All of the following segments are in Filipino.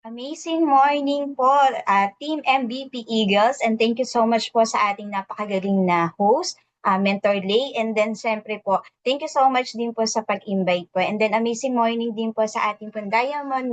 Amazing morning po, Team MVP Eagles, and thank you so much po sa ating napakagaling na host, Mentor Lay, and then siyempre po, thank you so much din po sa pag-invite po, and then amazing morning din po sa ating po Diamond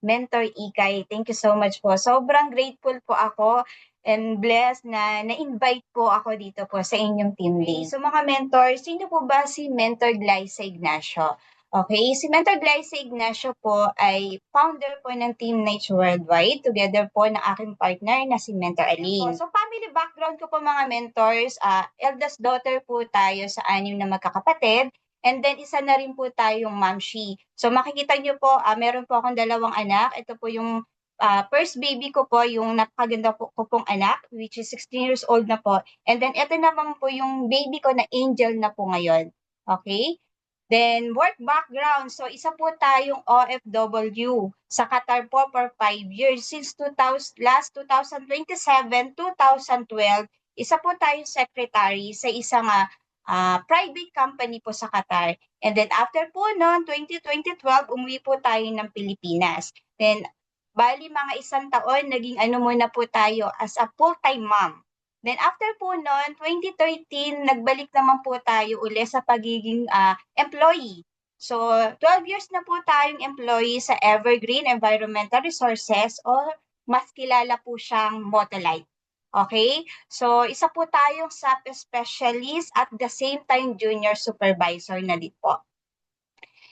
Mentor Ikay, thank you so much po. Sobrang grateful po ako and blessed na na-invite po ako dito po sa inyong team day. So mga mentor, sino po ba si Mentor Glyza Ignacio? Okay, si Mentor Glyza Ignacio po ay founder po ng Team Niche Worldwide, together po ng aking partner na si Mentor Aline. So family background ko po mga mentors, eldest daughter po tayo sa 6 na magkakapatid, and then isa na rin po tayong mamshi. So makikita niyo po, meron po akong 2 anak. Ito po yung first baby ko po, yung napakaganda po ko pong anak, which is 16 years old na po. And then ito naman po yung baby ko na Angel na po ngayon. Okay? Then, work background. So, isa po tayong OFW sa Qatar po for 5 years. Since 2027, 2012, isa po tayong secretary sa isang private company po sa Qatar. And then, after po noon, 2012, umuwi po tayo ng Pilipinas. Then, bali mga 1 taon, naging muna po tayo as a full-time mom. Then after po noon, 2013, nagbalik naman po tayo uli sa pagiging employee. So, 12 years na po tayong employee sa Evergreen Environmental Resources or mas kilala po siyang Motolite. Okay? So, isa po tayong SAP specialist at the same time junior supervisor na din po.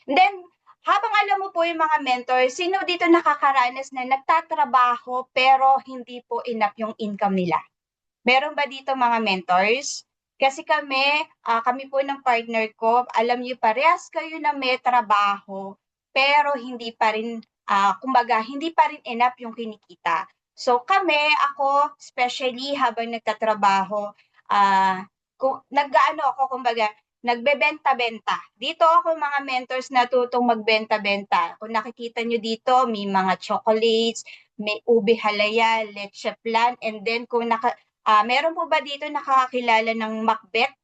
And then, habang alam mo po yung mga mentor, sino dito nakakaranas na nagtatrabaho pero hindi po enough yung income nila? Meron ba dito mga mentors? Kasi kami po ng partner ko, alam niyo parehas kayo na may trabaho, pero hindi pa rin, kumbaga, hindi pa rin enough yung kinikita. So ako, especially habang nagtatrabaho, kumbaga, nagbebenta-benta. Dito ako mga mentors natutong magbenta-benta. Kung nakikita nyo dito, may mga chocolates, may ube halaya, leche flan, and then kung meron po ba dito nakakakilala ng Macbeth?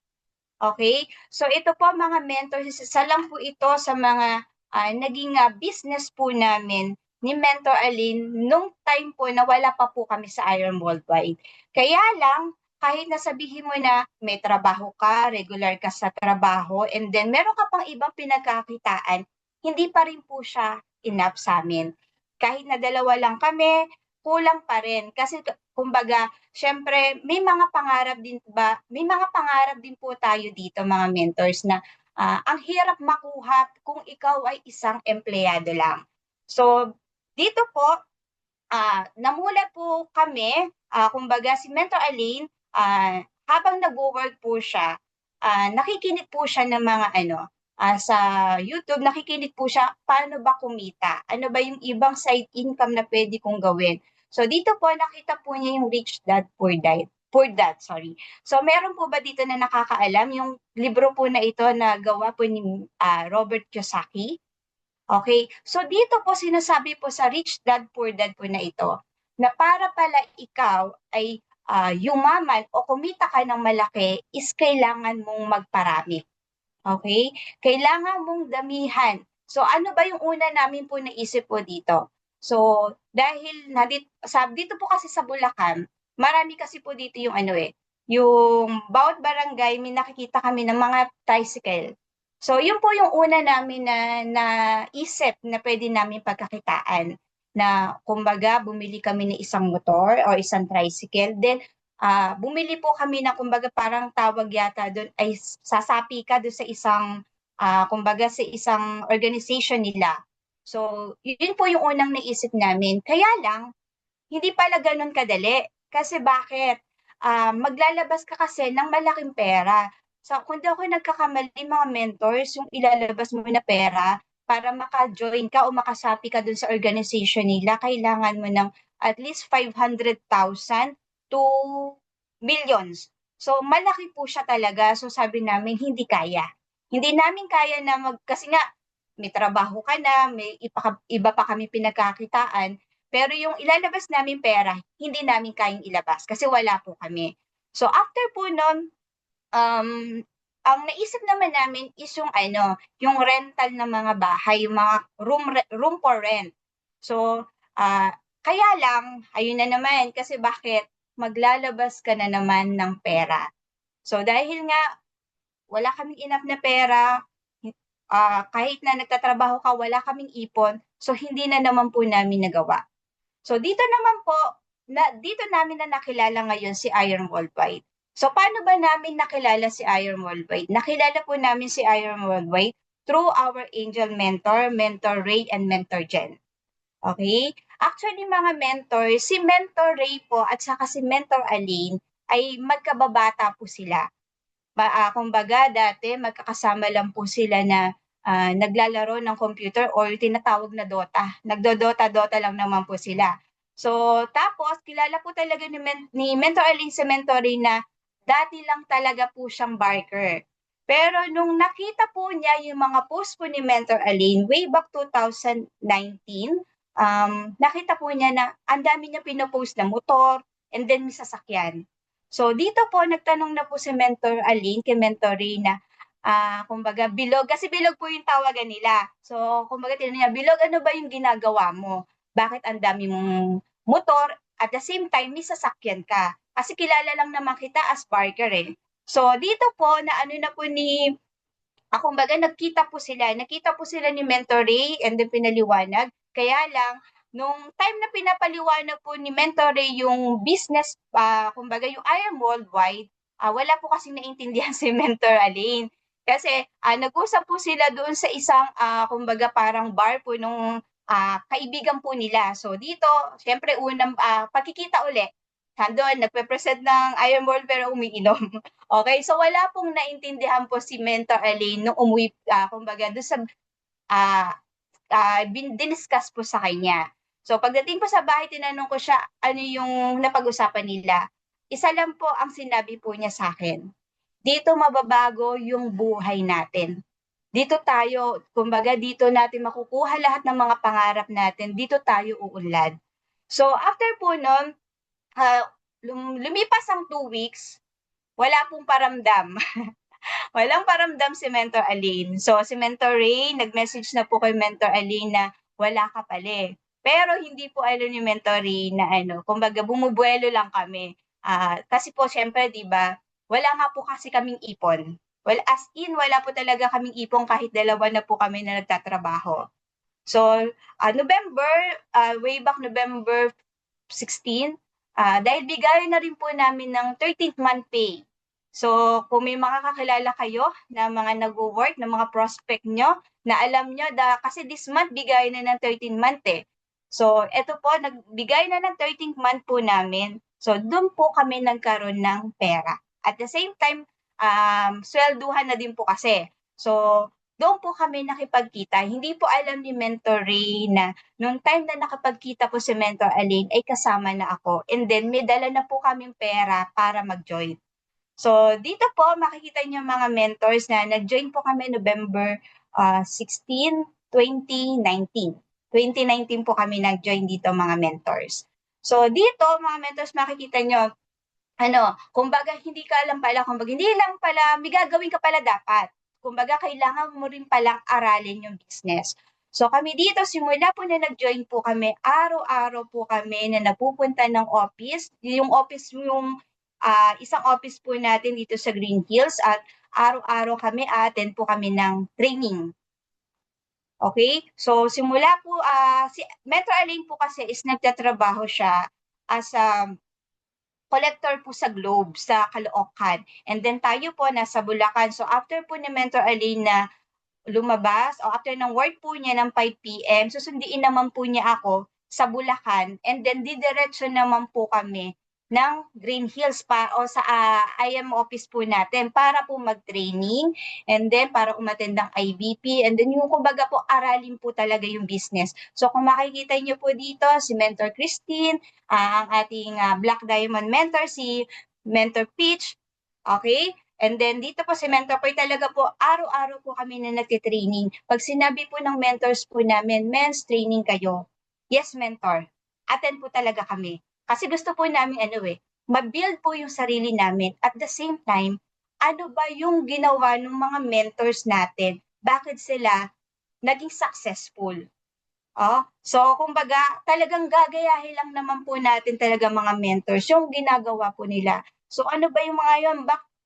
Okay? So ito po mga mentors, isa lang po ito sa mga naging business po namin ni Mentor Aline nung time po na wala pa po kami sa Iron Worldwide. Kaya lang, kahit nasabihin mo na may trabaho ka, regular ka sa trabaho, and then meron ka pang ibang pinagkakitaan, hindi pa rin po siya enough sa amin. Kahit na 2 lang kami, kulang pa rin. Kasi kumbaga, syempre, may mga pangarap din po tayo dito mga mentors na ang hirap makuha kung ikaw ay isang empleyado lang. So, dito po, namulat po kami, kumbaga si Mentor Aline, habang nag-work po siya, nakikinig po siya ng mga sa YouTube, nakikinig po siya paano ba kumita, ano ba yung ibang side income na pwede kong gawin. So dito po nakita po niya yung Rich Dad Poor Dad, sorry. So meron po ba dito na nakakaalam yung libro po na ito na gawa po ni Robert Kiyosaki? Okay, so dito po sinasabi po sa Rich Dad Poor Dad po na ito, na para pala ikaw ay yumaman o kumita ka ng malaki is kailangan mong magparami. Okay? Kailangan mong damihan. So ano ba yung una namin po naisip po dito? So dahil dito po kasi sa Bulacan, marami kasi po dito yung yung bawat barangay may nakikita kami ng mga tricycle. So yun po yung una namin na naisip na pwede namin pagkakitaan na kumbaga bumili kami ng isang motor o isang tricycle. Then bumili po kami ng kumbaga parang tawag yata doon ay sasapi ka doon sa isang kumbaga sa isang organization nila. So, yun po yung unang naisip namin. Kaya lang, hindi pala ganun kadali. Kasi bakit? Maglalabas ka kasi ng malaking pera. So, kung di ako nagkakamali, mga mentors, yung ilalabas mo na pera para maka-join ka o makasapi ka dun sa organization nila, kailangan mo ng at least 500,000 to millions. So, malaki po siya talaga. So, sabi namin, hindi kaya. Hindi namin kaya na kasi nga, may trabaho ka na, iba pa kami pinagkakitaan, pero yung ilalabas namin pera, hindi namin kayang ilabas kasi wala po kami. So, after po nun, ang naisip naman namin is yung yung rental ng mga bahay, yung mga room for rent. So, kaya lang, ayun na naman, kasi bakit? Maglalabas ka na naman ng pera. So, dahil nga wala kaming enough na pera, kahit na nagtatrabaho ka, wala kaming ipon, so hindi na naman po namin nagawa. So dito naman po, dito namin na nakilala ngayon si Iron Worldwide. So paano ba namin nakilala si Iron Worldwide? Nakilala po namin si Iron Worldwide through our angel mentor, Mentor Ray and Mentor Jen. Okay? Actually mga mentor, si Mentor Ray po at saka si Mentor Aline ay magkababata po sila. Kumbaga dati magkakasama lang po sila na naglalaro ng computer or tinatawag na Dota. Nagdo-Dota-Dota lang naman po sila. So, tapos kilala po talaga ni Mentor Aline si Mentor Ray na dati lang talaga po siyang barker. Pero nung nakita po niya yung mga post po ni Mentor Aline way back 2019, nakita po niya na ang dami niya pinopost na motor and then may sasakyan. So dito po nagtanong na po si Mentor Aline kay Mentor Ray na kumbaga bilog, kasi bilog po yung tawagan nila. So kumbaga tinanong niya, bilog, ano ba yung ginagawa mo? Bakit ang dami mong motor at the same time may sasakyan ka? Kasi kilala lang naman kita as barker eh. So dito po na ano na po ni kumbaga nakita po sila ni Mentor Ray and then pinaliwanag. Kaya lang, nung time na pinapaliwanag po ni Mentor Ray yung business, kumbaga yung I Am Worldwide, wala po kasing naintindihan si Mentor Aline. Kasi nag-usap po sila doon sa isang, kumbaga parang bar po nung kaibigan po nila. So dito, syempre unang pagkikita uli, nandun, nagpe-present ng Iron World pero umiinom. Okay, so wala pong naintindihan po si Mentor Elaine nung umuwi, kumbaga doon sa diniscuss po sa kanya. So pagdating po sa bahay, tinanong ko siya ano yung napag-usapan nila. Isa lang po ang sinabi po niya sa akin. Dito mababago yung buhay natin. Dito tayo, kumbaga dito natin makukuha lahat ng mga pangarap natin. Dito tayo uunlad. So after po nun, lumipas ang 2 weeks, wala pong paramdam. Walang paramdam si Mentor Aline. So, si Mentor Ray, nag-message na po kay Mentor Aline na wala ka pala. Pero hindi po alam ni Mentor Ray na kumbaga bumubuelo lang kami. Kasi po, syempre, di ba, wala nga po kasi kaming ipon. Well, as in, wala po talaga kaming ipon kahit dalawa na po kami na nagtatrabaho. So, November, way back November 16, dahil bigay na rin po namin ng 13th month pay. So, kung may makakakilala kayo na mga nag-work, na mga prospect nyo, na alam nyo, kasi this month bigay na ng 13th month eh. So, eto po, nagbigay na ng 13th month po namin. So, doon po kami nagkaroon ng pera. At the same time, swelduhan na din po kasi. So, doon po kami nakipagkita. Hindi po alam ni Mentor Ray na nung time na nakapagkita po si Mentor Aline ay kasama na ako. And then may dala na po kaming pera para mag-join. So dito po makikita niyo mga mentors na nag-join po kami November 16, 2019. 2019 po kami nag-join dito mga mentors. So dito mga mentors makikita niyo kumbaga hindi ka lang pala, kumbaga hindi lang pala, may gagawin ka pala dapat. Kumbaga kailangan mo rin palang aralin yung business. So kami dito, simula po na nag-join po kami, araw-araw po kami na napupunta ng office. Yung office, yung isang office po natin dito sa Green Hills at araw-araw kami attend po kami ng training. Okay? So simula po, si Metro Aline po kasi is nagtatrabaho siya as a collector po sa Globe, sa Caloocan. And then tayo po nasa Bulacan. So after po ni Mentor Aline na lumabas, o after ng work po niya ng 5 p.m., susundiin naman po niya ako sa Bulacan. And then didiretso naman po kami ng Green Hills o sa IM office po natin para po mag-training and then para umattend ng IBP and then yung kumbaga po aralin po talaga yung business. So kung makikita niyo po dito si Mentor Christine, ang ating Black Diamond mentor si Mentor Peach, okay? And then dito po si Mentor Poy talaga po araw-araw po kami na nagtitraining. Pag sinabi po ng mentors po namin, men's training kayo. Yes, mentor. Attend po talaga kami. Kasi gusto po namin ma-build po yung sarili namin. At the same time, ano ba yung ginawa ng mga mentors natin? Bakit sila naging successful? So kumbaga talagang gagayahin lang naman po natin talaga mga mentors yung ginagawa po nila. So ano ba yung mga yun?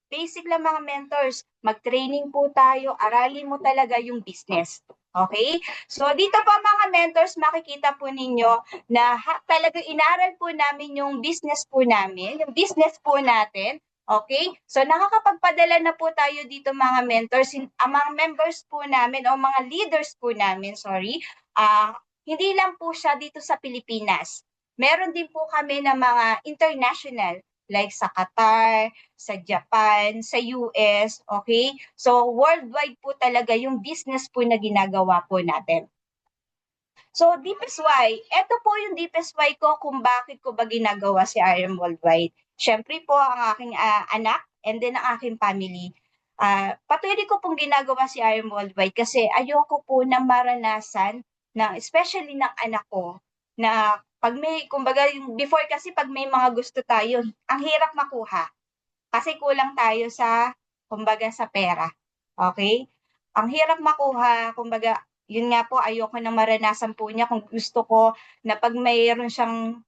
Basic lang mga mentors, mag-training po tayo, aralin mo talaga yung business. Okay? So dito po mga mentors, makikita po ninyo na talagang inaral po namin yung business po namin, yung business po natin. Okay? So nakakapagpadala na po tayo dito mga mentors, ang mga members po namin o mga leaders po namin, sorry, hindi lang po siya dito sa Pilipinas. Meron din po kami na mga international like sa Qatar, sa Japan, sa US, okay? So worldwide po talaga yung business po na ginagawa po natin. So deepest why, ito po yung deepest why ko kung bakit ko ba ginagawa si RM Worldwide. Siyempre po ang aking anak and then ang aking family. Patuloy ko pong ginagawa si RM Worldwide kasi ayoko po na maranasan ng especially ng anak ko na pag may kumbaga yung before kasi pag may mga gusto tayo, ang hirap makuha kasi kulang tayo sa kumbaga sa pera. Okay? Ang hirap makuha, kumbaga yun nga po ayoko na maranasan po niya kung gusto ko na pag mayroon siyang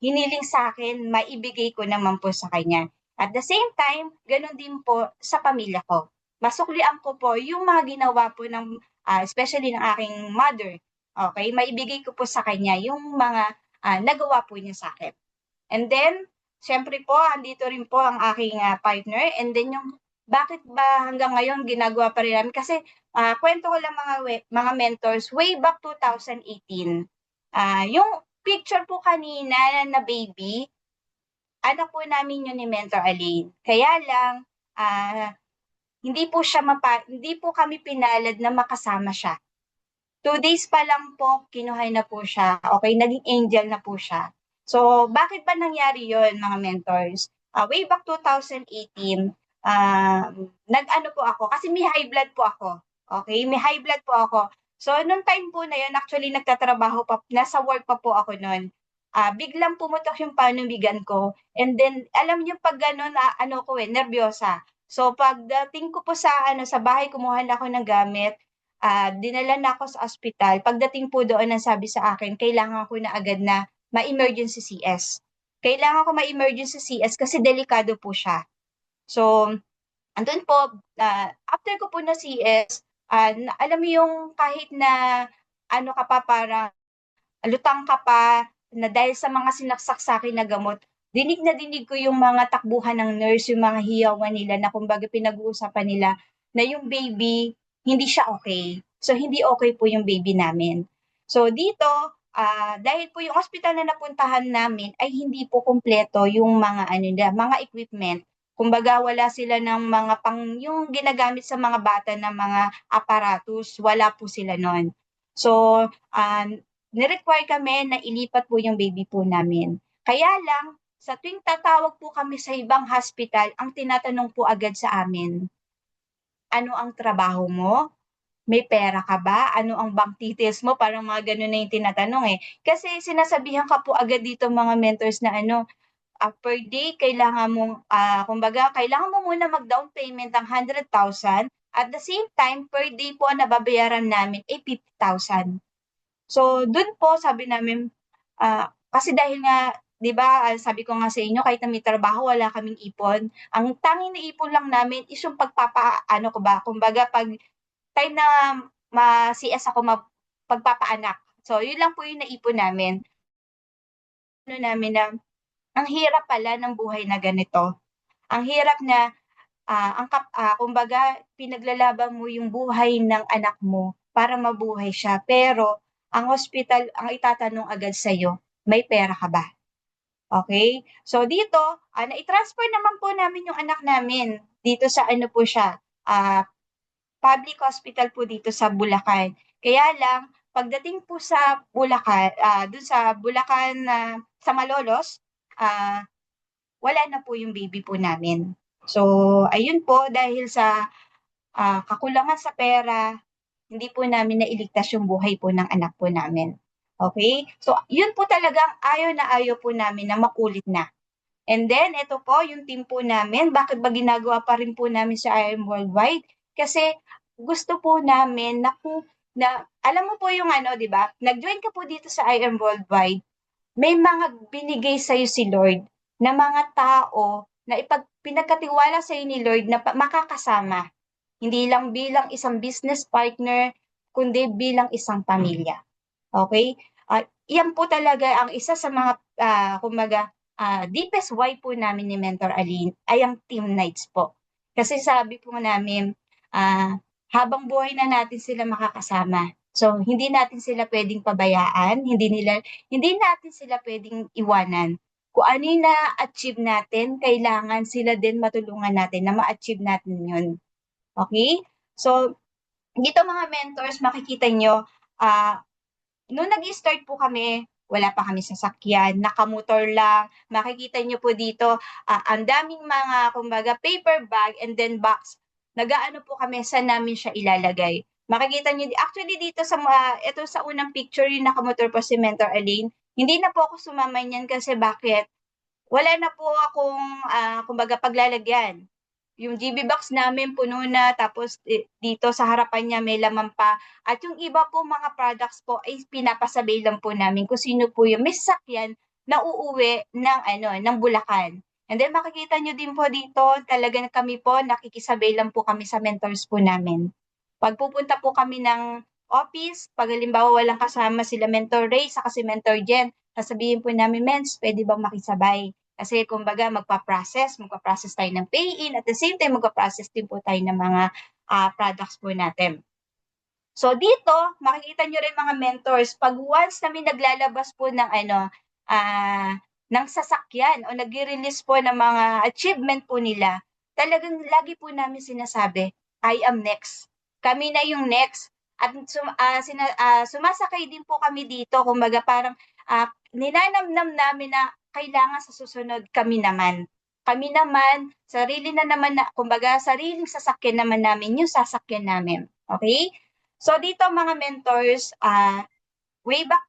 hiniling sa akin, maibigay ko naman po sa kanya. At the same time, ganun din po sa pamilya ko. Masuklian ko po yung mga ginawa po ng especially ng aking mother. Okay, maibigay ko po sa kanya yung mga nagawa po niya sa akin. And then, siyempre po, andito rin po ang aking partner. And then yung bakit ba hanggang ngayon ginagawa pa rin namin? Kasi kwento ko lang mga mentors, way back 2018, yung picture po kanina na baby, anak po namin yun ni Mentor Aline. Kaya lang, hindi po kami pinalad na makasama siya. 2 days pa lang po, kinuhay na po siya. Okay, naging angel na po siya. So, bakit ba nangyari yon mga mentors? Way back 2018, nag-ano po ako, kasi may high blood po ako. Okay, may high blood po ako. So, nung time po na yun, actually nagtatrabaho pa, nasa work pa po ako noon. Biglang pumutok yung panubigan ko. And then, alam niyo pag gano'n, ano ko nervyosa. So, pagdating ko po sa, sa bahay, kumuha na ako ng gamit, dinala na ako sa ospital. Pagdating po doon, ang sabi sa akin, kailangan ko na agad na ma-emergency CS. Kailangan ko ma-emergency CS kasi delikado po siya. So, andun po, after ko po na CS, alam mo yung kahit na ano ka pa, parang lutang ka pa, na dahil sa mga sinaksak sa akin na gamot, dinig na dinig ko yung mga takbuhan ng nurse, yung mga hiyawan nila na kumbaga pinag-uusapan nila na yung baby, hindi siya okay. So, hindi okay po yung baby namin. So, dito, dahil po yung hospital na napuntahan namin ay hindi po kumpleto yung mga mga equipment. Kumbaga wala sila ng mga yung ginagamit sa mga bata na mga aparatus, wala po sila noon. So, ni-require kami na ilipat po yung baby po namin. Kaya lang, sa tuwing tatawag po kami sa ibang hospital, ang tinatanong po agad sa amin, ano ang trabaho mo? May pera ka ba? Ano ang bank details mo? Parang mga ganun na yung tinatanong eh. Kasi sinasabihan ka po agad dito mga mentors na per day, kailangan mong, kumbaga, kailangan mo muna mag-down payment ng 100,000. At the same time, per day po ang nababayaran namin ay 50,000. So, dun po sabi namin, kasi dahil nga, 'di ba, sabi ko nga sa inyo kahit na may trabaho wala kaming ipon. Ang tanging naipon lang namin is yung ano ko ba, kumbaga 'pag time na CS ako pagpapaanak. So, yun lang po yung naipon namin. Ano namin na, ang hirap pala ng buhay na ganito. Ang hirap na, kumbaga pinaglalaban mo yung buhay ng anak mo para mabuhay siya. Pero ang hospital, ang itatanong agad sa'yo, may pera ka ba? Okay? So dito, nai-transfer naman po namin yung anak namin dito sa ano po siya, public hospital po dito sa Bulacan. Kaya lang, pagdating po sa Bulacan, dun sa Bulacan, sa Malolos, wala na po yung baby po namin. So, ayun po, dahil sa kakulangan sa pera, hindi po namin nailigtas yung buhay po ng anak po namin. Okay? So, yun po talagang ayaw na ayaw po namin na makulit na. And then, ito po, yung team po namin, bakit ba ginagawa pa rin po namin sa IM Worldwide? Kasi gusto po namin na kung na alam mo po yung ano, 'di ba? Nag-join ka po dito sa I Am Worldwide, may mga binigay sa si Lord na mga tao na pinagkatiwala sa ni Lord na makakasama, hindi lang bilang isang business partner, kundi bilang isang pamilya. Okay? Iyan po talaga ang isa sa mga, kumbaga, deepest why po namin ni Mentor Aline ay ang team nights po. Kasi sabi po namin, ah, habang buhay na natin sila makakasama. So, hindi natin sila pwedeng pabayaan, hindi natin sila pwedeng iwanan. Kung ano yung na-achieve natin, kailangan sila din matulungan natin na ma-achieve natin yun. Okay? So, dito mga mentors, makikita nyo, ah, nung nag-start po kami, wala pa kami sasakyan, nakamotor lang. Makikita niyo po dito, ang daming mga, kumbaga, paper bag and then box. Nagaano po kami, saan namin siya ilalagay. Makikita niyo, actually dito sa ito sa unang picture, yung nakamotor po si Mentor Aline, hindi na po ako sumama niyan kasi bakit? Wala na po akong, kumbaga, paglalagyan. Yung GB box namin puno na, tapos dito sa harapan niya may laman pa. At yung iba po mga products po ay pinapasabay lang po namin kung sino po yung may sasakyan na uuwi ng ano, ng Bulacan. And then makikita nyo din po dito, talagang kami po, nakikisabay lang po kami sa mentors po namin. Pag pupunta po kami ng office, pag halimbawa walang kasama sila Mentor Ray, saka si Mentor Jen, sasabihin po namin, Mens, pwede bang makisabay? Kasi kumbaga magpa-process tayo ng pay-in, at the same time magpa-process din po tayo ng mga products po natin. So dito, makikita nyo rin mga mentors, pag once na may naglalabas po ng ano, ng sasakyan o nag-release po ng mga achievement po nila, talagang lagi po namin sinasabi, I am next. Kami na yung next. At sumasakay din po kami dito, kumbaga parang ninanamnam namin na kailangan sa susunod kami naman. Kami naman, sarili na naman na, kumbaga sariling sasakyan naman namin yung sasakyan namin. Okay? So dito mga mentors, way back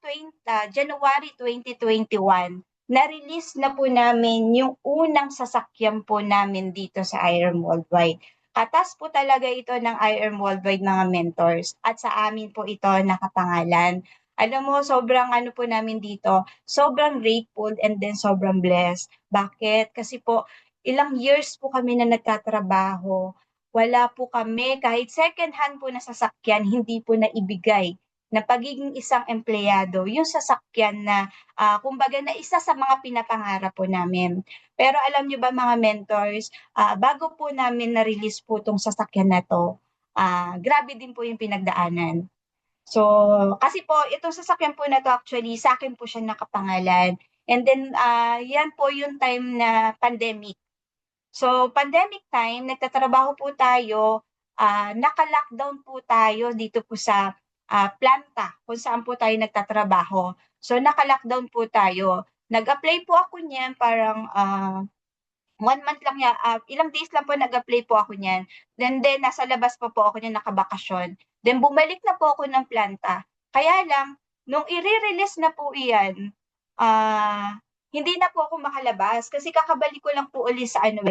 January 2021, na-release na po namin yung unang sasakyan po namin dito sa IRM Worldwide. Katas po talaga ito ng IRM Worldwide mga mentors at sa amin po ito nakapangalan. Alam mo, sobrang ano po namin dito, sobrang grateful and then sobrang blessed. Bakit? Kasi po, ilang years po kami na nagtatrabaho, wala po kami, kahit second hand po na sasakyan, hindi po naibigay na pagiging isang empleyado, yung sasakyan na, kumbaga na isa sa mga pinapangarap po namin. Pero alam niyo ba mga mentors, bago po namin na-release po itong sasakyan na to, grabe din po yung pinagdaanan. So, kasi po, itong sasakyan po na to actually, sa akin po siya nakapangalan. And then, yan po yung time na pandemic. So, pandemic time, nagtatrabaho po tayo, naka-lockdown po tayo dito po sa planta kung saan po tayo nagtatrabaho. So, naka-lockdown po tayo. Nag-apply po ako niyan parang 1 month lang ya, ilang days lang po nag-apply po ako niyan. Then nasa labas pa po ako niyan nakabakasyon. Then bumalik na po ako ng planta. Kaya lang, nung i-re-release na po iyan, hindi na po ako makalabas kasi kakabalik ko lang po uli sa ano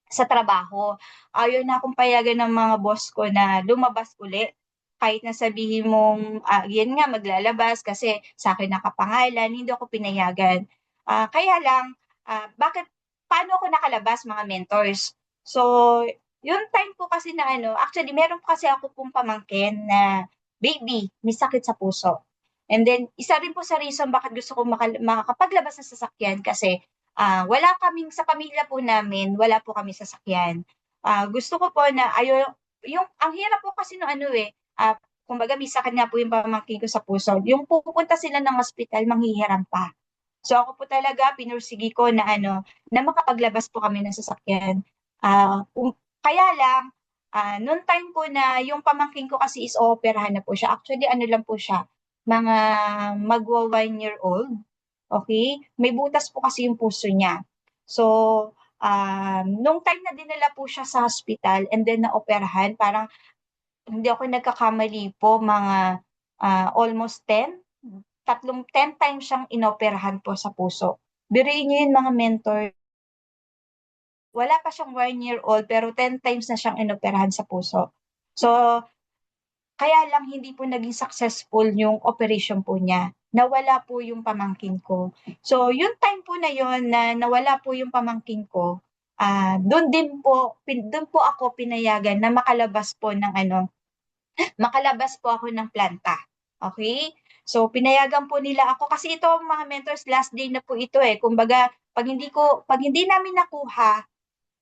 sa trabaho. Ayaw na akong payagan ng mga boss ko na lumabas uli. Kahit na sabihin mong, yan nga, maglalabas kasi sa akin nakapangalan, hindi ako pinayagan. Kaya lang, paano ako nakalabas mga mentors? So, yung time po kasi na ano, actually meron po kasi ako pong pamangkin na baby, may sakit sa puso. And then, isa rin po sa reason bakit gusto ko makakapaglabas ng sasakyan kasi wala kaming, sa pamilya po namin, wala po kami sasakyan. Gusto ko po na, ang hirap po kasi no ano kumbaga may sakit nga po yung pamangkin ko sa puso. Yung pupunta sila ng hospital, manghihiram pa. So ako po talaga, pinursigi ko na ano, na makapaglabas po kami ng sasakyan. Kaya lang, noon time po na yung pamangkin ko kasi is operahan na po siya. Actually, ano lang po siya, mga magwa 1 year old. Okay? May butas po kasi yung puso niya. So, nung time na dinala po siya sa hospital and then na-operahan, parang hindi ako nagkakamali po, mga almost 10, 10 times siyang inoperahan po sa puso. Biruin niyo yun mga mentor, wala pa siyang 1 year old pero 10 times na siyang inoperahan sa puso. So, Kaya lang hindi po naging successful yung operation po niya. Nawala po yung pamangkin ko. So, yung time po na yon na nawala po yung pamangkin ko, doon po ako pinayagan na makalabas po ng makalabas po ako ng planta. Okay? So, pinayagan po nila ako kasi ito mga mentors, last day na po ito eh. Kumbaga, pag hindi namin nakuha,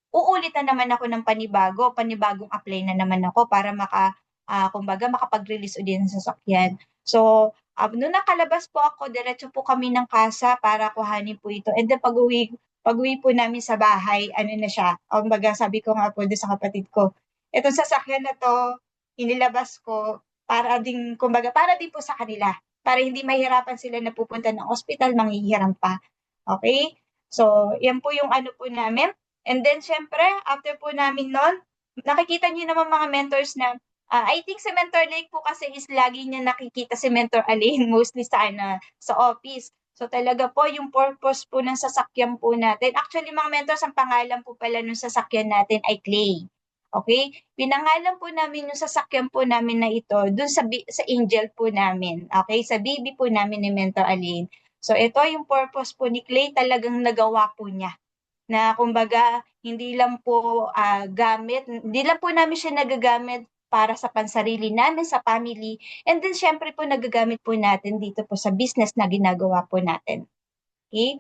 uulit na naman ako ng panibagong apply na naman ako para kumbaga makapag-release ulit ng sasakyan. So, nung nakalabas po ako, diretso po kami ng kasa para kuhanin po ito. And then pag-uwi po namin sa bahay, ano na siya, kumbaga sabi ko nga po doon sa kapatid ko, itong sasakyan na to, inilabas ko kumbaga, para din po sa kanila. Para hindi mahirapan sila na pupunta ng ospital, manghihiram pa. Okay? So, yan po yung ano po namin. And then, syempre, after po namin nun, nakikita niyo naman mga mentors na, I think si Mentor Lake po kasi is lagi niya nakikita si Mentor Aline mostly sa office. So talaga po, yung purpose po ng sasakyan po natin, actually mga mentors, ang pangalan po pala ng sasakyan natin ay Clay. Okay? Pinangalan po namin yung sasakyan po namin na ito dun sa angel po namin. Okay? Sa baby po namin ni Mentor Aline. So ito yung purpose po ni Clay, talagang nagawa po niya na kumbaga hindi lang po namin siya nagagamit para sa pansarili namin, sa family, and then syempre po nagagamit po natin dito po sa business na ginagawa po natin. Okay?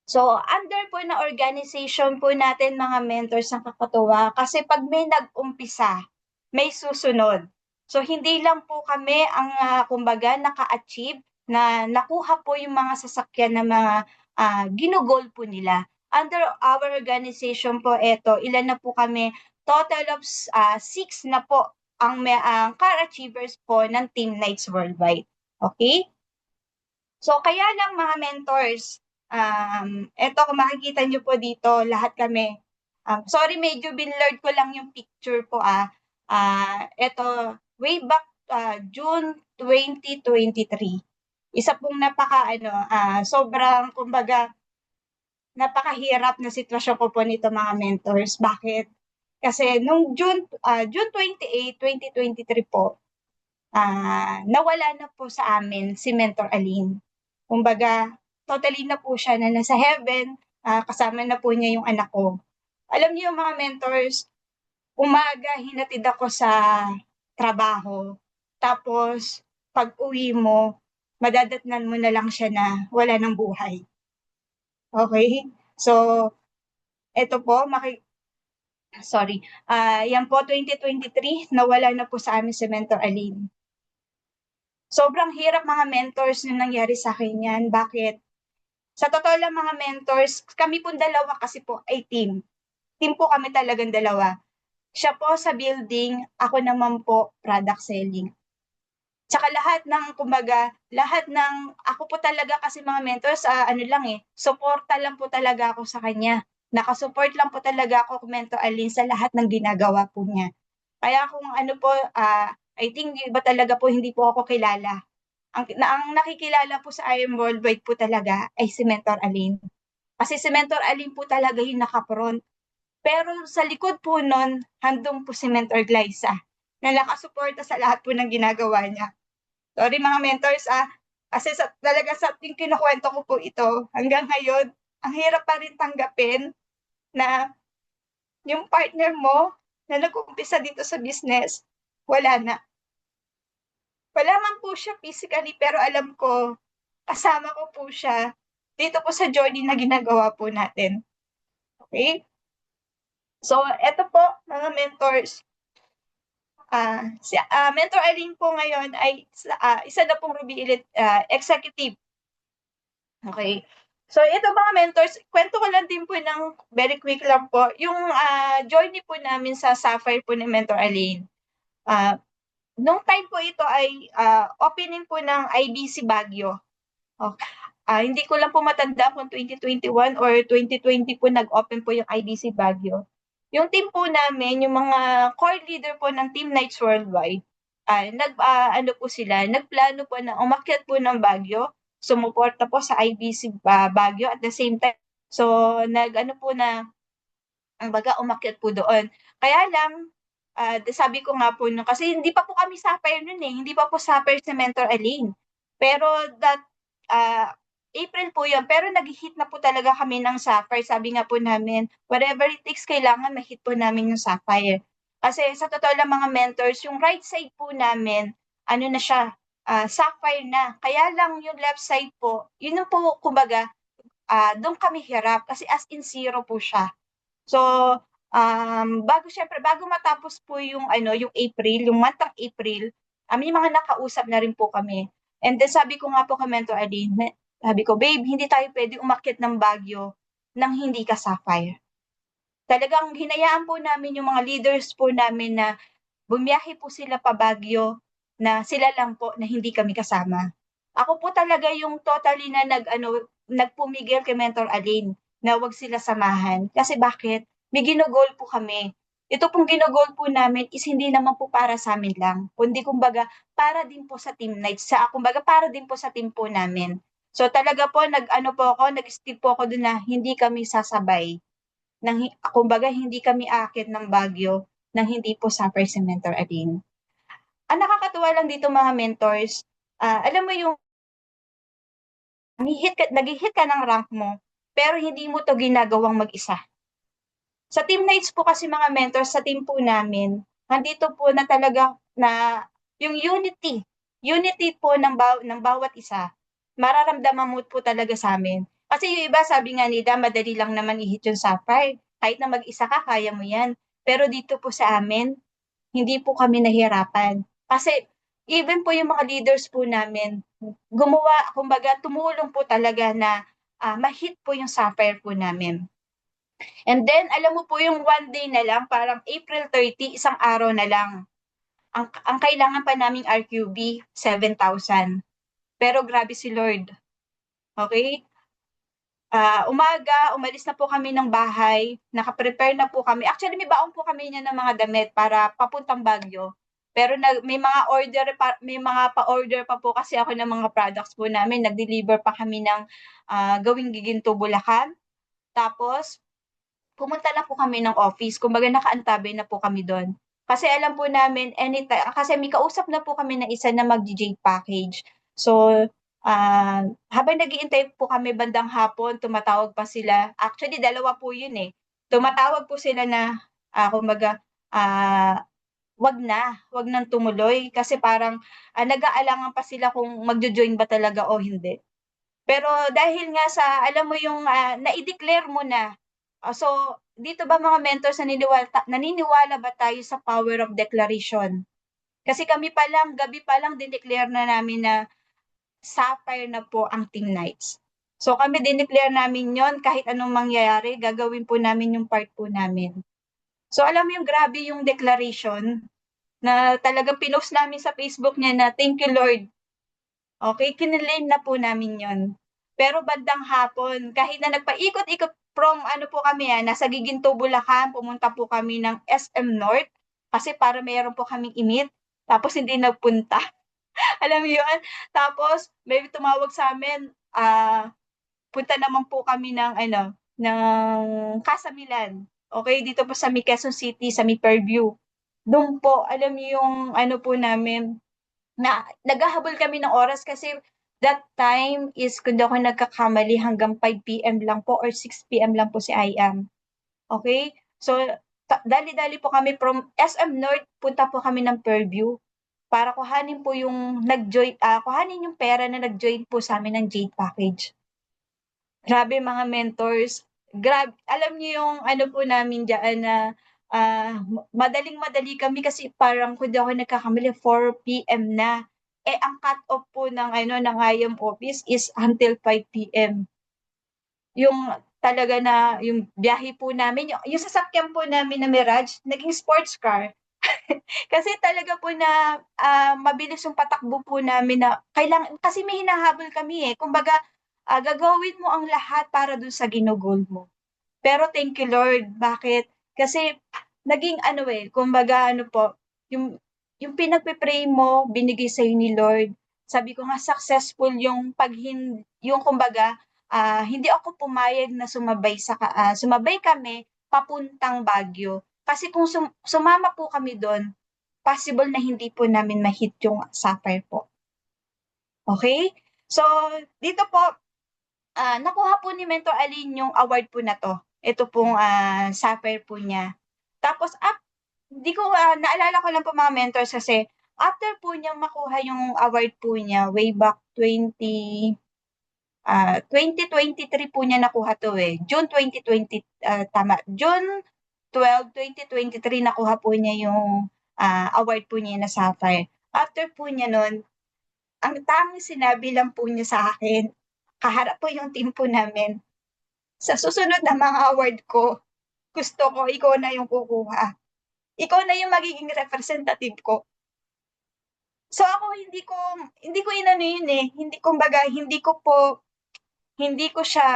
So, under po na organization po natin mga mentors ng kakatuwa kasi pag may nag-umpisa, may susunod. So, hindi lang po kami ang kumbaga naka-achieve na nakuha po yung mga sasakyan na mga ginugol po nila. Under our organization po ito, ilan na po kami? Total of 6 na po ang car achievers po ng Team Knights Worldwide. Okay? So, kaya lang mga mentors, eto kung makikita nyo po dito, lahat kami. Sorry, medyo binlurred ko lang yung picture po eto, way back June 2023. Isa pong sobrang, kumbaga, napakahirap na sitwasyon ko po nito mga mentors. Bakit? Kasi nung June 28, 2023 po, nawala na po sa amin si Mentor Aline. Kumbaga, totally na po siya na nasa heaven, kasama na po niya yung anak ko. Alam niyo yung mga mentors, umaga hinatid ako sa trabaho. Tapos, pag uwi mo, madadatnan mo na lang siya na wala ng buhay. Okay? So, eto po, sorry. Yan po, 2023, nawala na po sa amin si Mentor Aline. Sobrang hirap mga mentors yung nangyari sa akin yan. Bakit? Sa totoo lang mga mentors, kami pong dalawa kasi po ay team. Team po kami talagang dalawa. Siya po sa building, ako naman po product selling. Tsaka ako po talaga kasi mga mentors, suporta lang po talaga ako sa kanya. Nakasupport lang po talaga ako kung Mentor Aline sa lahat ng ginagawa po niya. Kaya kung I think iba talaga po hindi po ako kilala. Ang nakikilala po sa I Am Worldwide po talaga ay si Mentor Aline. Kasi si Mentor Aline po talaga yung nakapront. Pero sa likod po nun, handong po si Mentor Glyza na nakasuporta sa lahat po ng ginagawa niya. Sorry mga mentors kasi talaga sa ating kinukwento ko po ito, hanggang ngayon, ang hirap pa rin tanggapin na yung partner mo na nag-umpisa dito sa business, wala na. Wala man po siya physically, pero alam ko, kasama ko po siya dito po sa journey na ginagawa po natin. Okay? So, eto po, mga mentors. Si Mentor Aline po ngayon ay isa na pong Ruby Elite executive. Okay? So, ito mga mentors, kwento ko lang din po ng very quick lang po. Yung journey po namin sa Sapphire po ni Mentor Aline. Nung time po ito ay opening po ng IBC Baguio. Okay. Hindi ko lang po matanda kung 2021 or 2020 po nag-open po yung IBC Baguio. Yung team po namin, yung mga core leader po ng Team Knights Worldwide, nagplano po na umakyat po ng Baguio, sumuporta po sa IBC Baguio at the same time. So, umakyat po doon. Kaya lang, sabi ko nga po no, kasi hindi pa po kami sapphire nun eh, hindi pa po sapphire si Mentor Aline. Pero ah, April po yun, pero nag-hit na po talaga kami ng sapphire. Sabi nga po namin, whatever it takes, kailangan ma-hit po namin yung sapphire. Kasi sa totoo lang mga mentors, yung right side po namin, ano na siya, sapphire na. Kaya lang yung left side po, yun yung po, kumbaga, doon kami hirap kasi as in zero po siya. So, bago matapos po yung yung April, yung month ng April, may mga nakausap na rin po kami. And then sabi ko nga po kay Mentor Aline, sabi ko, babe, hindi tayo pwede umakyat ng Baguio nang hindi ka sapphire. Talagang hinayaan po namin yung mga leaders po namin na bumiyahe po sila pa Baguio na sila lang po na hindi kami kasama. Ako po talaga yung totally na nagpumigil kay Mentor Aline na wag sila samahan. Kasi bakit? May ginugol po kami. Ito pong ginugol po namin is hindi naman po para sa amin lang, kundi kumbaga para din po sa team nights, kumbaga para din po sa team po namin. So talaga po nag-stick po ako doon na hindi kami sasabay kumbaga hindi kami aakyat ng Baguio nang hindi po suffer si Mentor Aline. Ang nakakatuwa lang dito mga mentors, alam mo yung nag-hit ka ng rank mo, pero hindi mo to ginagawang mag-isa. Sa team nights po kasi mga mentors, sa team po namin, nandito po na talaga na yung unity po ng bawat isa, mararamdaman mo po talaga sa amin. Kasi yung iba, sabi nga nila, madali lang naman i-hit yung sapphire. Kahit na mag-isa ka, kaya mo yan. Pero dito po sa amin, hindi po kami nahirapan. Kasi even po yung mga leaders po namin, kumbaga tumulong po talaga na ma-hit po yung sapphire po namin. And then, alam mo po yung one day na lang, parang April 30, isang araw na lang. Ang kailangan pa naming RQB, 7,000. Pero grabe si Lord. Okay? Umalis na po kami ng bahay, nakaprepare na po kami. Actually, may baon po kami niya ng mga damit para papuntang Baguio. Pero may mga pa-order pa po kasi ako ng mga products po namin. Nag-deliver pa kami ng gawing giginto Bulacan. Tapos, pumunta na po kami ng office. Kumbaga nakaantabi na po kami doon. Kasi alam po namin, anytime, kasi may kausap na po kami na isa na mag-DJ package. So, habang nagiintay po kami bandang hapon, tumatawag pa sila. Actually, dalawa po yun eh. Tumatawag po sila na, kumbaga, wag nang tumuloy. Kasi parang nag-aalangan pa sila kung magjo-join ba talaga o hindi. Pero dahil nga alam mo yung na-declare mo na, so dito ba mga mentors naniniwala ba tayo sa power of declaration? Kasi gabi pa lang dineclare na namin na sapphire na po ang team nights. So kami dineclare namin yon kahit anong mangyayari, gagawin po namin yung part po namin. So alam mo yung grabe yung declaration na talagang pinost namin sa Facebook niya na thank you Lord. Okay, kinlaim na po namin yon. Pero bandang hapon, kahit na nagpaikot-ikot from po kami nasa Giginto, Bulacan, pumunta po kami ng SM North kasi para mayroon po kaming imit, tapos hindi nagpunta. Alam mo yun? Tapos may tumawag sa amin, punta naman po kami ng Casamilan. Okay, dito po sa may Quezon City, sa may Fairview. Doon po, alam niyo yung po namin, na naghahabol kami ng oras kasi that time is kung di ako nagkakamali hanggang 5 p.m. lang po or 6 p.m. lang po si IM. Okay? So, dali-dali po kami from SM North, punta po kami ng Fairview para kuhanin po yung kuhanin yung pera na nag-join po sa amin ng Jade Package. Grabe mga mentors. Grabe, alam niyo yung po namin diyan na madaling-madali kami kasi parang kung di ako nagkakamali 4 p.m. na. Ang cut-off po ng IM office is until 5 p.m. Yung talaga na yung biyahe po namin, yung sasakyan po namin na Mirage, naging sports car. Kasi talaga po na mabilis yung patakbo po namin na kailangan, kasi may hinahabol kami eh. Kumbaga, gagawin mo ang lahat para dun sa ginugol mo. Pero thank you Lord. Bakit? Kasi naging kumbaga po, yung pinagpe-pray mo, binigay sa ni Lord. Sabi ko nga successful yung yung kumbaga, hindi ako pumayag na sumabay kami papuntang Baguio. Kasi kung sumama po kami doon, possible na hindi po namin ma-hit yung sapphire po. Okay? So, dito po, nakuha po ni Mentor Aline yung award po na to. Ito pong sapphire po niya. Tapos, di ko, naalala ko lang po mga mentors kasi after po niyang makuha yung award po niya way back 2023 po niya nakuha to eh. June 2020, tama. June 12, 2023 nakuha po niya yung award po niya na Sapphire. After po niya nun, ang tanging sinabi lang po niya sa akin, kaharap po yung team po namin, sa susunod na mga award ko, gusto ko ikaw na yung kukuha. Ikaw na yung magiging representative ko. So ako hindi ko inano yun eh. Hindi ko siya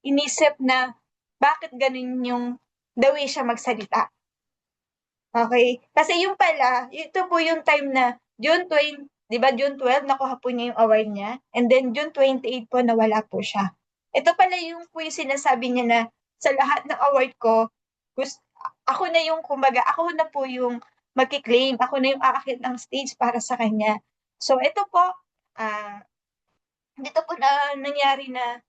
inisip na bakit ganun yung the way siya magsalita. Okay? Kasi yung pala, ito po yung time na June 20, di ba June 12, nakuha po niya yung award niya. And then June 28 po, nawala po siya. Ito pala yung po yung sinasabi niya na sa lahat ng award ko, ako na yung, kumbaga, ako na po yung magki-claim. Ako na yung aakit ng stage para sa kanya. So, ito po, dito po na nangyari na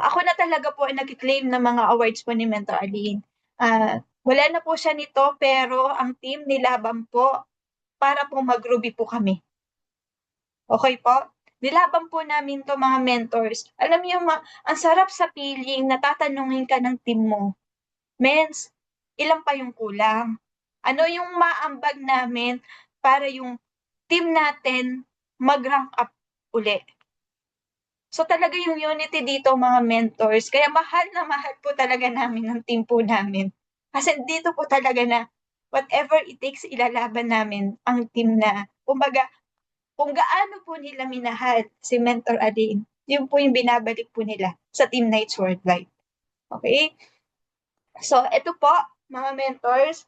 ako na talaga po ay nag-claim ng mga awards po ni Mentor Aline. Wala na po siya nito pero ang team nilaban po para po mag-Ruby po kami. Okay po? Nilaban po namin to mga mentors. Alam niyo, ang sarap sa feeling na tatanungin ka ng team mo. Mens, ilan pa yung kulang? Ano yung maambag namin para yung team natin mag-rank up uli? So talaga yung unity dito mga mentors, kaya mahal na mahal po talaga namin ng team po namin. Kasi dito po talaga na whatever it takes, ilalaban namin ang team na, kumbaga, kung gaano po nila minahal si Mentor Aline, yun po yung binabalik po nila sa Team Knights Worldwide. Okay? So, ito po, mga mentors,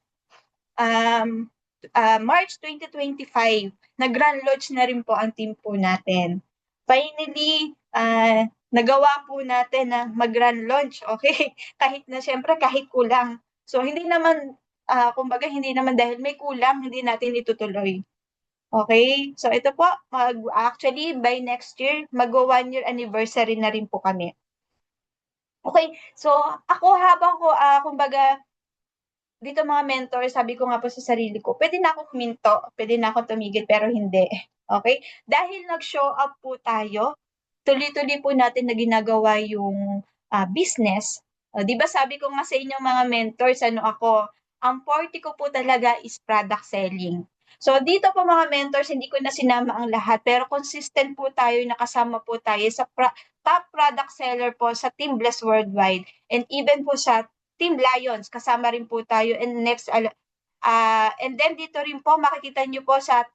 March 2025, nag-grand launch na rin po ang team po natin. Finally, nagawa po natin na mag-grand launch, okay? Kahit na syempre, kahit kulang. So, hindi naman, kumbaga, hindi naman dahil may kulang, hindi natin itutuloy. Okay? So, ito po, actually, by next year, mag-1 year anniversary na rin po kami. Okay, so, ako habang ko, kumbaga, dito mga mentor, sabi ko nga po sa sarili ko, pwede na ako huminto, pwede na ako tumigil, pero hindi. Okay? Dahil nag-show up po tayo, tuloy-tuloy po natin na ginagawa yung business. Di ba sabi ko nga sa inyo mga mentors, ano ako, ang forte ko po talaga is product selling. So dito po mga mentors, hindi ko na sinama ang lahat, pero consistent po tayo, nakasama po tayo sa top product seller po sa Team Bless Worldwide and even po sa Team Lions, kasama rin po tayo. And next, and then dito rin po, makikita nyo po sa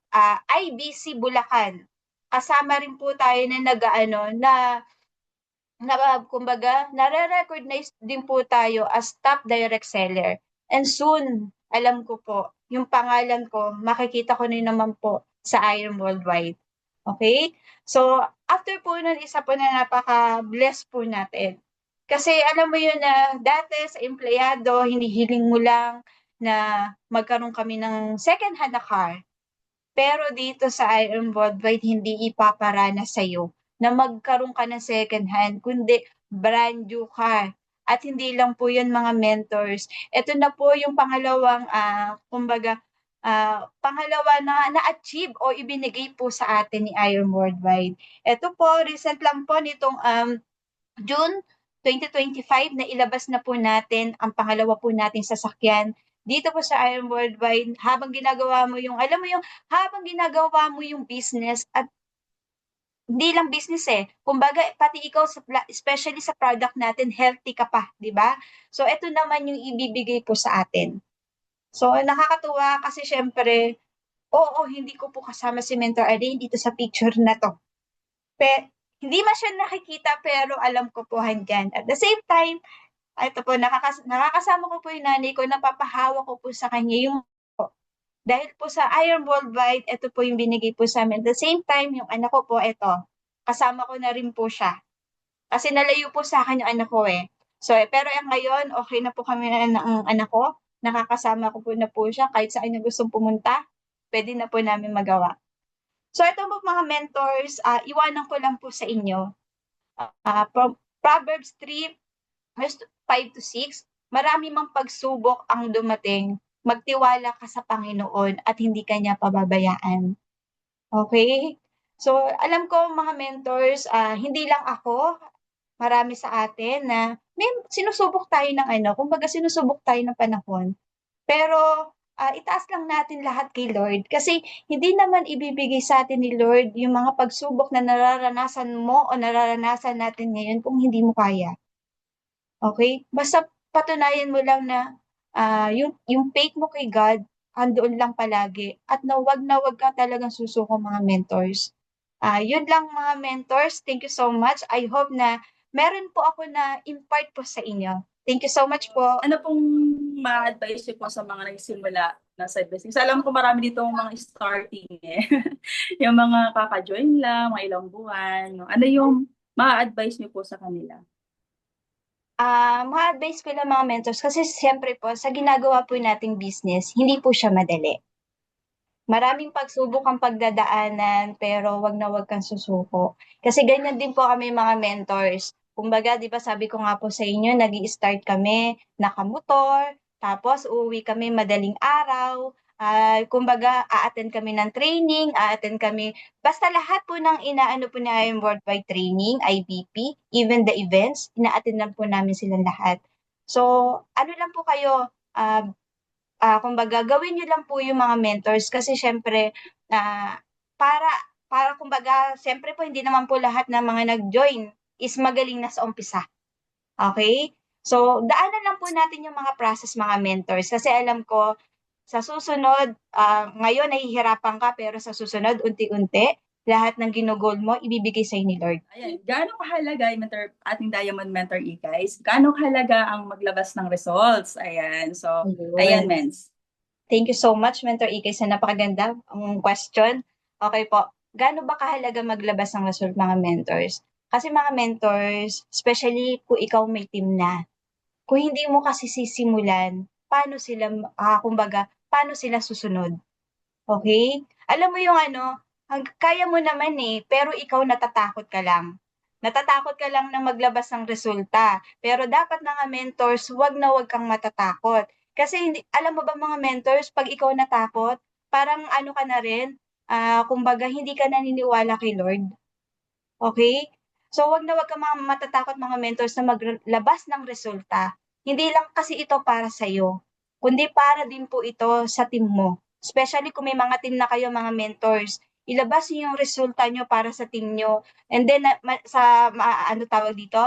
IBC Bulacan. Kasama rin po tayo kumbaga, nare-recognize din po tayo as top direct seller. And soon, alam ko po, yung pangalan ko, makikita ko na naman po sa Iron Worldwide. Okay? So, after po nun, isa po na napaka-bless po natin. Kasi alam mo yun na dati sa empleyado, hinihiling mo lang na magkaroon kami ng second hand na car. Pero dito sa Iron Worldwide, hindi ipaparana sa'yo na magkaroon ka ng second hand, kundi brand new car. At hindi lang po yun mga mentors. Ito na po yung pangalawang, kumbaga, pangalawa na na-achieve o ibinigay po sa atin ni Iron Worldwide. Ito po, recent lang po nitong June 2025 na ilabas na po natin ang pangalawa po nating sasakyan dito po sa Iron Worldwide habang ginagawa mo yung, alam mo yung, habang ginagawa mo yung business at hindi lang business eh. Kumbaga, pati ikaw, especially sa product natin, healthy ka pa, di ba? So, ito naman yung ibibigay po sa atin. So, nakakatuwa kasi syempre, oo, hindi ko po kasama si Mentor Aline dito sa picture na to. Hindi man siya nakikita pero alam ko po handyan. At the same time, ito po, nakakasama ko po yung nanay ko, napapahawa ko po sa kanya yung dahil po sa Iron Worldwide, ito po yung binigay po sa amin. At the same time, yung anak ko po, ito, kasama ko na rin po siya. Kasi nalayo po sa akin yung anak ko eh. So, pero ngayon, okay na po kami ng anak ko. nakakasama ko po na po siya kahit saan niya gustong pumunta, pwede na po namin magawa. So ito po mga mentors, iwanan ko lang po sa inyo. From Proverbs 3, verse 5 to 6, marami mang pagsubok ang dumating, magtiwala ka sa Panginoon at hindi ka niya pababayaan. Okay? So, alam ko mga mentors, hindi lang ako, marami sa atin na may sinusubok tayo ng kumbaga sinusubok tayo ng panahon. Pero, itaas lang natin lahat kay Lord kasi hindi naman ibibigay sa atin ni Lord yung mga pagsubok na nararanasan mo o nararanasan natin ngayon kung hindi mo kaya. Okay? Basta patunayan mo lang na yung faith mo kay God, andoon lang palagi at na wag ka talagang susuko mga mentors. Yun lang mga mentors. Thank you so much. I hope na meron po ako na impart po sa inyo. Thank you so much po. Ano pong ma-advise niyo po sa mga nagsimula na side business? Alam ko marami ditong mga starting eh. Yung mga kaka-join lang, mga ilang buwan. Ano yung ma-advise niyo po sa kanila? Ma-advise ko lang mga mentors kasi siyempre po sa ginagawa po nating business, hindi po siya madali. Maraming pagsubok ang pagdadaanan, pero wag na wag kang susuko. Kasi ganyan din po kami mga mentors. Kumbaga, di ba sabi ko nga po sa inyo, nag-i-start kami, nakamotor, tapos uuwi kami madaling araw, kumbaga, a-attend kami ng training, a-attend kami, basta lahat po ng inaano po na yung worldwide training, IBP, even the events, ina-attend po namin silang lahat. So, ano lang po kayo, kumbaga gawin niyo lang po yung mga mentors kasi siyempre, para kumbaga siyempre po hindi naman po lahat ng mga nag-join is magaling na sa umpisa, okay? So, daanan lang po natin yung mga process mga mentors kasi alam ko sa susunod, ngayon nahihirapan ka pero sa susunod unti-unti lahat ng ginugol mo ibibigay sa'yo ni Lord. Ayan, gaano kahalaga yung ating Diamond Mentor guys? Gaano kahalaga ang maglabas ng results? Ayan, so, ayan, Ayun. mens. Thank you so much, Mentor Ikay, sa napakaganda question. Okay po, gaano ba kahalaga maglabas ng result mga mentors? Kasi mga mentors, especially kung ikaw may team na, kung hindi mo kasi sisimulan, paano sila, kumbaga, paano sila susunod? Okay? Alam mo yung kaya mo naman eh, pero ikaw natatakot ka lang. Natatakot ka lang na maglabas ng resulta. Pero dapat mga mentors, wag na wag kang matatakot. Kasi hindi, alam mo ba mga mentors, pag ikaw natakot, parang ano ka na rin, kumbaga hindi ka naniniwala kay Lord. Okay? So wag na wag kang mga matatakot mga mentors na maglabas ng resulta. Hindi lang kasi ito para sa'yo, kundi para din po ito sa team mo. Especially kung may mga team na kayo mga mentors, ilabas niyo yung resulta niyo para sa team niyo. And then ano tawag dito?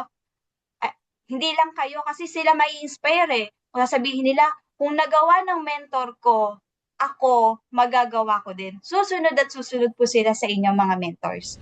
Hindi lang kayo kasi sila mai-inspire eh. Kung sasabihin nila, kung nagawa ng mentor ko, ako magagawa ko din. Susunod at susunod po sila sa inyong mga mentors.